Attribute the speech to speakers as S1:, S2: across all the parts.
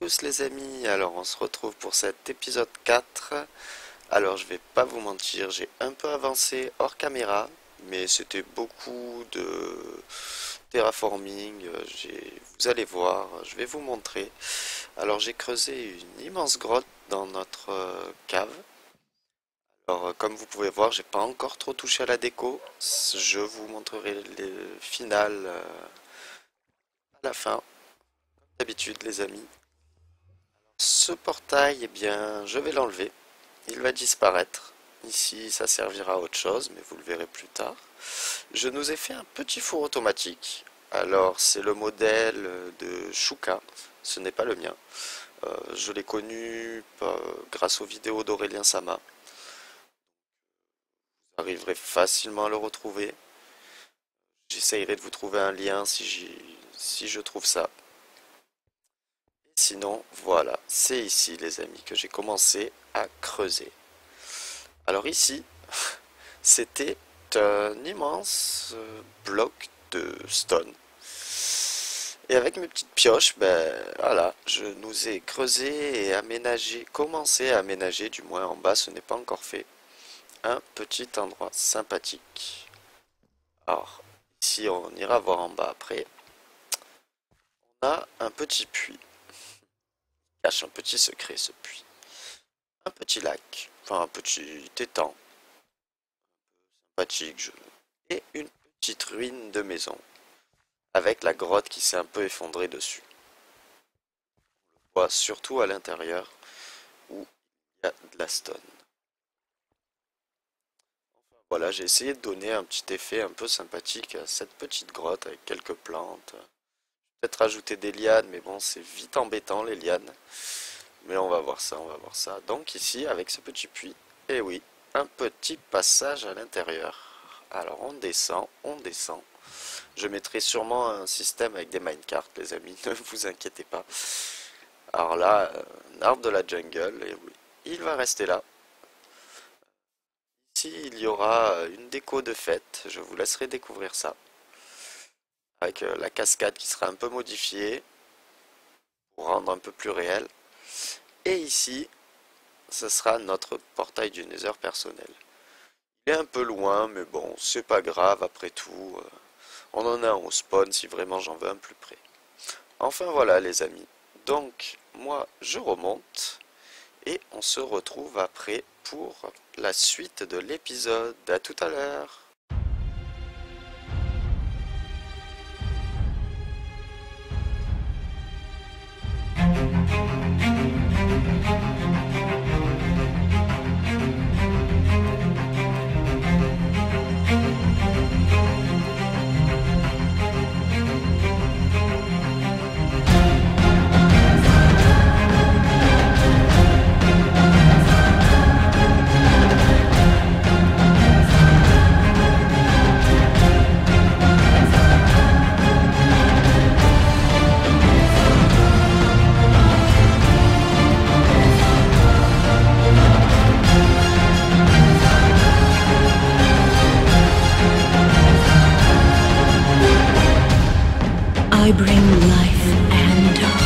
S1: Tous les amis, alors on se retrouve pour cet épisode 4. Alors je vais pas vous mentir, j'ai un peu avancé hors caméra, mais c'était beaucoup de terraforming, vous allez voir, je vais vous montrer. Alors j'ai creusé une immense grotte dans notre cave. Alors comme vous pouvez voir, j'ai pas encore trop touché à la déco, je vous montrerai le final à la fin, d'habitude les amis. Ce portail, eh bien, je vais l'enlever. Il va disparaître. Ici, ça servira à autre chose, mais vous le verrez plus tard. Je nous ai fait un petit four automatique. Alors, c'est le modèle de Shuka. Ce n'est pas le mien. Je l'ai connu grâce aux vidéos d'Aurélien Sama. Vous arriverez facilement à le retrouver. J'essayerai de vous trouver un lien si je trouve ça. Sinon, voilà, c'est ici les amis que j'ai commencé à creuser. Alors ici, c'était un immense bloc de stone. Et avec mes petites pioches, ben voilà, je nous ai creusé et aménagé, commencé à aménager, du moins en bas, ce n'est pas encore fait, un petit endroit sympathique. Alors, ici on ira voir en bas après. On a un petit puits. Cache un petit secret ce puits. Un petit lac, enfin un petit étang, sympathique, et une petite ruine de maison, avec la grotte qui s'est un peu effondrée dessus. On le voit surtout à l'intérieur, où il y a de la stone. Enfin, voilà, j'ai essayé de donner un petit effet un peu sympathique à cette petite grotte, avec quelques plantes. Peut-être rajouter des lianes, mais bon, c'est vite embêtant les lianes. Mais on va voir ça, on va voir ça. Donc ici, avec ce petit puits, et oui, un petit passage à l'intérieur. Alors on descend, on descend. Je mettrai sûrement un système avec des minecarts, les amis, ne vous inquiétez pas. Alors là, un arbre de la jungle, et oui, il va rester là. Ici, il y aura une déco de fête, je vous laisserai découvrir ça. Avec la cascade qui sera un peu modifiée, pour rendre un peu plus réel. Et ici, ce sera notre portail du Nether personnel. Il est un peu loin, mais bon, c'est pas grave, après tout. On en a un au spawn si vraiment j'en veux un plus près. Enfin voilà les amis. Donc, moi, je remonte. Et on se retrouve après pour la suite de l'épisode. À tout à l'heure.
S2: I bring life and dawn.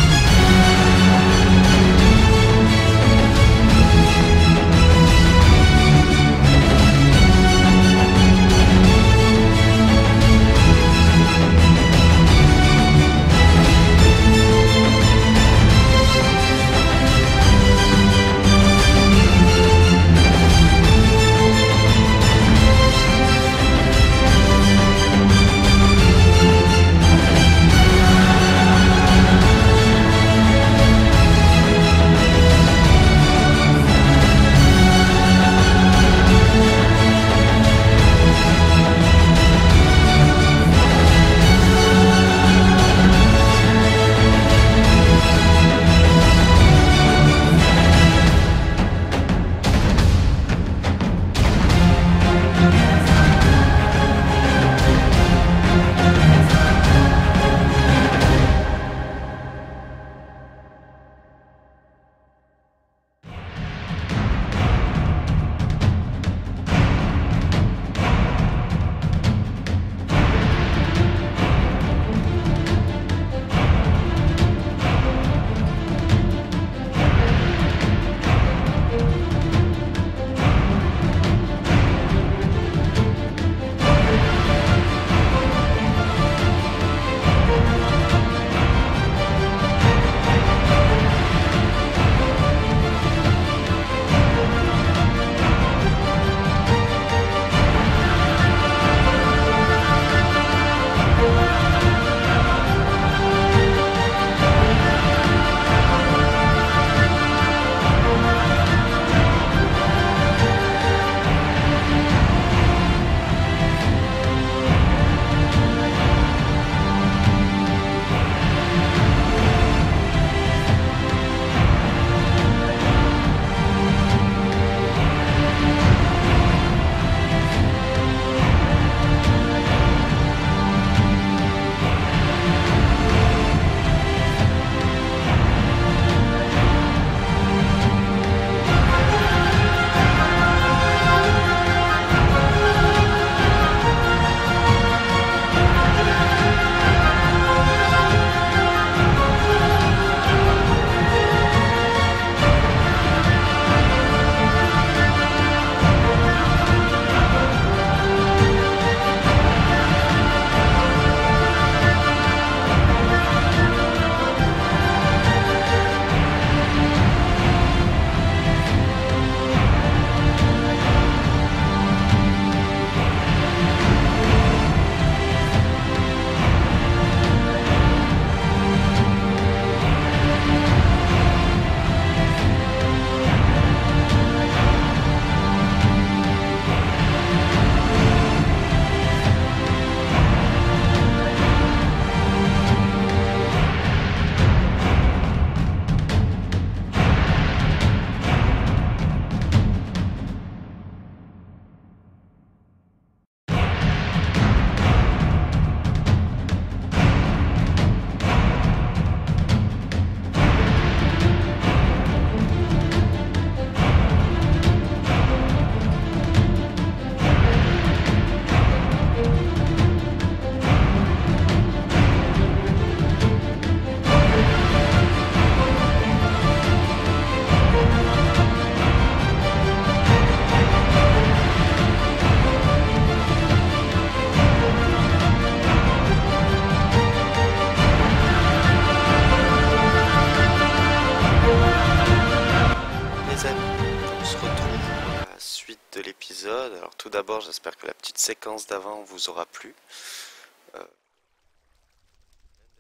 S1: épisode. Alors tout d'abord, j'espère que la petite séquence d'avant vous aura plu.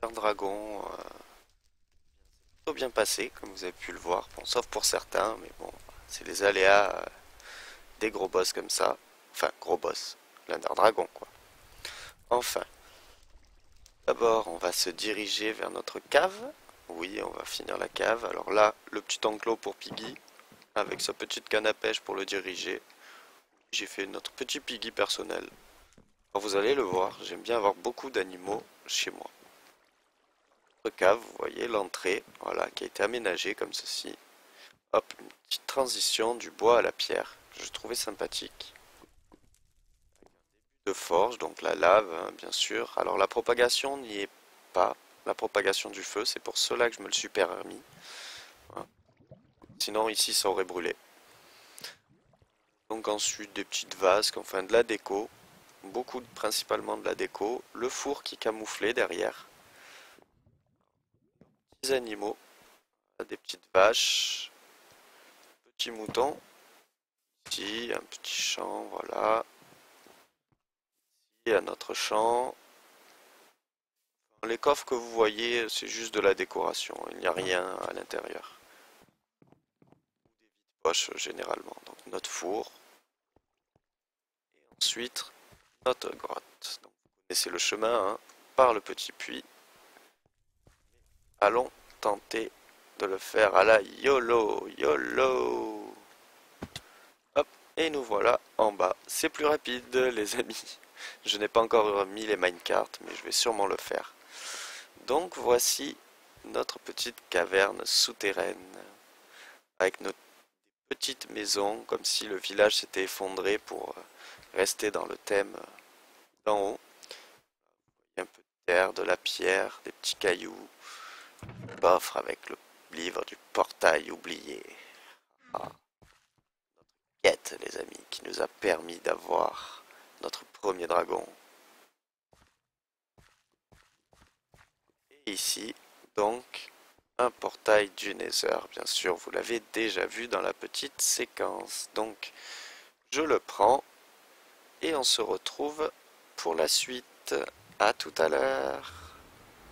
S1: Un dragon plutôt bien passé, comme vous avez pu le voir. Bon, sauf pour certains, mais bon, c'est les aléas des gros boss comme ça. Enfin, gros boss, l'Ender Dragon, quoi. Enfin, d'abord, on va se diriger vers notre cave. Oui, on va finir la cave. Alors là, le petit enclos pour Piggy, avec sa petite canne à pêche pour le diriger. J'ai fait notre petit Piggy personnel. Alors vous allez le voir, j'aime bien avoir beaucoup d'animaux chez moi. Notre cave, vous voyez l'entrée, voilà, qui a été aménagée comme ceci. Hop, une petite transition du bois à la pierre, que je trouvais sympathique. De forge, donc la lave, hein, bien sûr. Alors la propagation n'y est pas, la propagation du feu, c'est pour cela que je me le suis permis. Voilà. Sinon ici ça aurait brûlé. Donc ensuite des petites vasques, enfin de la déco. Beaucoup, principalement de la déco. Le four qui est camouflé derrière. Des animaux, des petites vaches, petits moutons. Ici, un petit champ, voilà. Ici, un autre champ. Les coffres que vous voyez, c'est juste de la décoration. Il n'y a rien à l'intérieur. Poche généralement. Donc notre four. Et ensuite, notre grotte. Donc, vous connaissez le chemin, hein, par le petit puits. Allons tenter de le faire à la YOLO, YOLO. Hop, et nous voilà en bas. C'est plus rapide, les amis. Je n'ai pas encore mis les minecarts, mais je vais sûrement le faire. Donc voici notre petite caverne souterraine, avec nos petites maisons, comme si le village s'était effondré pour rester dans le thème d'en haut. Il y a un peu de terre, de la pierre, des petits cailloux, coffre avec le livre du portail oublié. Ah, quête, les amis, qui nous a permis d'avoir notre premier dragon. Et ici, donc, un portail du Nether. Bien sûr, vous l'avez déjà vu dans la petite séquence. Donc, je le prends et on se retrouve pour la suite. À tout à l'heure.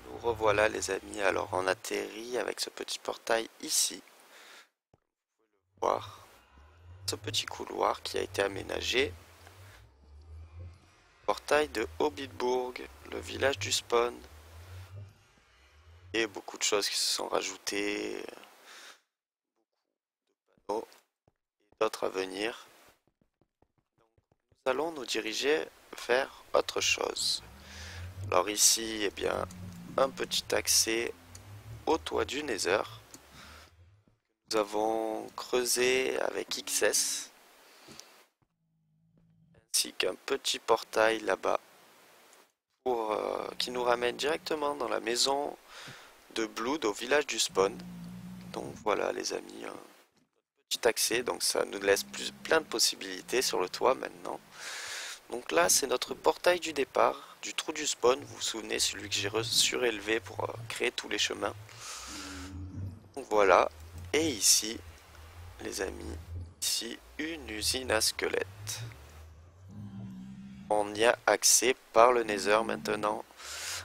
S1: Nous revoilà, les amis. Alors, on atterrit avec ce petit portail ici. Vous pouvez le voir. Ce petit couloir qui a été aménagé. Portail de Hobbitburg, le village du spawn. Et beaucoup de choses qui se sont rajoutées. Beaucoup de panneaux et d'autres à venir. Nous allons nous diriger vers autre chose. Alors ici, eh bien, un petit accès au toit du Nether. Nous avons creusé avec XS. Ainsi qu'un petit portail là-bas pour qui nous ramène directement dans la maison de Blood au village du spawn. Donc voilà les amis, un petit accès, donc ça nous laisse plein de possibilités sur le toit maintenant. Donc là c'est notre portail du départ, du trou du spawn, vous vous souvenez, celui que j'ai surélevé pour créer tous les chemins. Donc voilà, et ici les amis, ici une usine à squelettes. On y a accès par le Nether maintenant.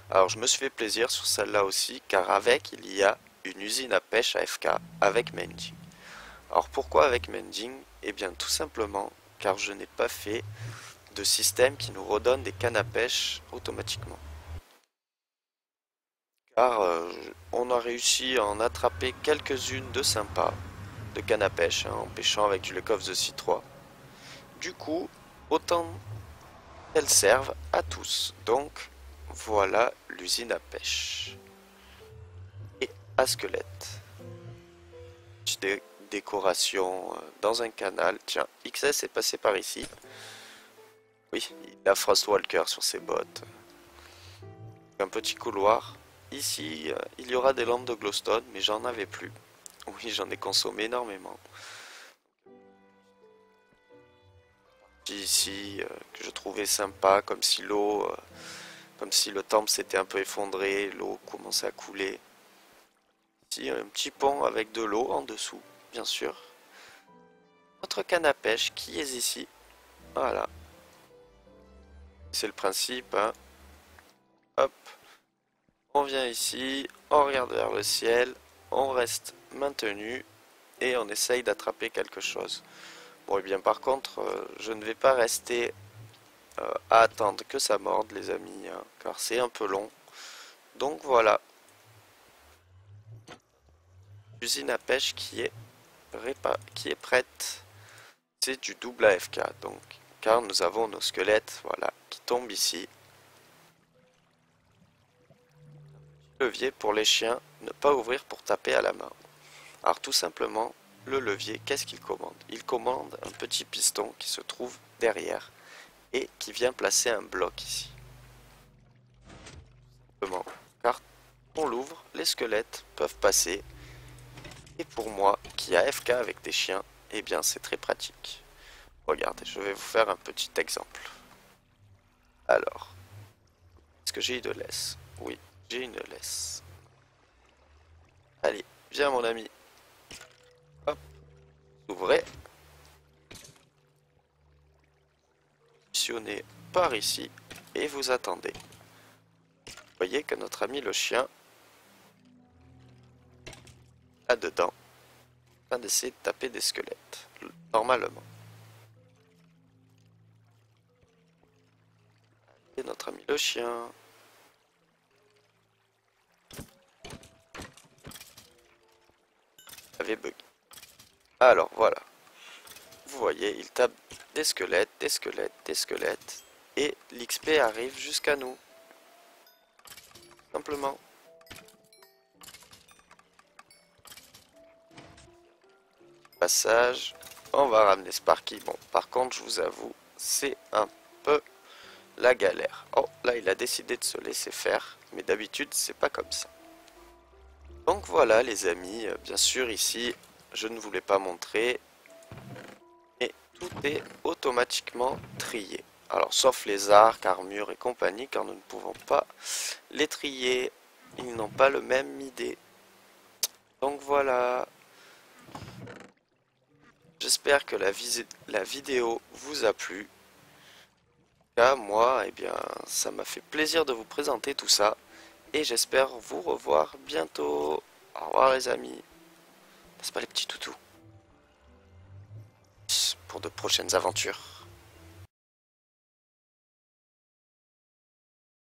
S1: Alors je me suis fait plaisir sur celle-là aussi, car avec il y a une usine à pêche AFK avec mending. Alors pourquoi avec mending? Eh bien tout simplement car je n'ai pas fait de système qui nous redonne des cannes à pêche automatiquement. Car on a réussi à en attraper quelques-unes de sympas, de cannes à pêche, hein, en pêchant avec du Lake of the Sea 3. Du coup, autant qu'elles servent à tous. Donc voilà l'usine à pêche. Et à squelette. Petite décoration dans un canal. Tiens, XS est passé par ici. Oui, il a Frostwalker sur ses bottes. Un petit couloir. Ici, il y aura des lampes de glowstone, mais j'en avais plus. Oui, j'en ai consommé énormément. Ici, que je trouvais sympa, comme si l'eau... comme si le temple s'était un peu effondré, l'eau commençait à couler. Ici, un petit pont avec de l'eau en dessous, bien sûr. Notre canne à pêche qui est ici. Voilà. C'est le principe, hein. Hop. On vient ici, on regarde vers le ciel, on reste maintenu et on essaye d'attraper quelque chose. Bon, et bien par contre, je ne vais pas rester à attendre que ça morde, les amis, hein, car c'est un peu long. Donc voilà, l'usine à pêche qui est prête. C'est du double AFK, donc, car nous avons nos squelettes, voilà, qui tombent ici. Levier pour les chiens, ne pas ouvrir pour taper à la main. Alors tout simplement, le levier, qu'est-ce qu'il commande? Il commande un petit piston qui se trouve derrière et qui vient placer un bloc ici. Simplement, car on l'ouvre, les squelettes peuvent passer. Et pour moi, qui a FK avec des chiens, eh bien c'est très pratique. Regardez, je vais vous faire un petit exemple. Alors, est-ce que j'ai une laisse? Oui, j'ai une laisse. Allez, viens mon ami. Hop, ouvrez. Positionnez par ici et vous attendez. Vous voyez que notre ami le chien, là-dedans, en train d'essayer de taper des squelettes, normalement. Et notre ami le chien. Avait bug. Alors voilà. Vous voyez, il tape des squelettes, des squelettes, des squelettes. Et l'XP arrive jusqu'à nous. Simplement. Passage. On va ramener Sparky. Bon, par contre, je vous avoue, c'est un peu la galère. Oh, là, il a décidé de se laisser faire. Mais d'habitude, c'est pas comme ça. Donc voilà, les amis. Bien sûr, ici, je ne vous l'ai pas montré. Et tout est automatiquement trié. Alors, sauf les arcs, armures et compagnie, car nous ne pouvons pas les trier. Ils n'ont pas le même idée. Donc voilà. J'espère que la vidéo vous a plu. Là, moi, eh bien, ça m'a fait plaisir de vous présenter tout ça. Et j'espère vous revoir bientôt. Au revoir les amis. N'est-ce pas les petits toutous? Pour de prochaines aventures.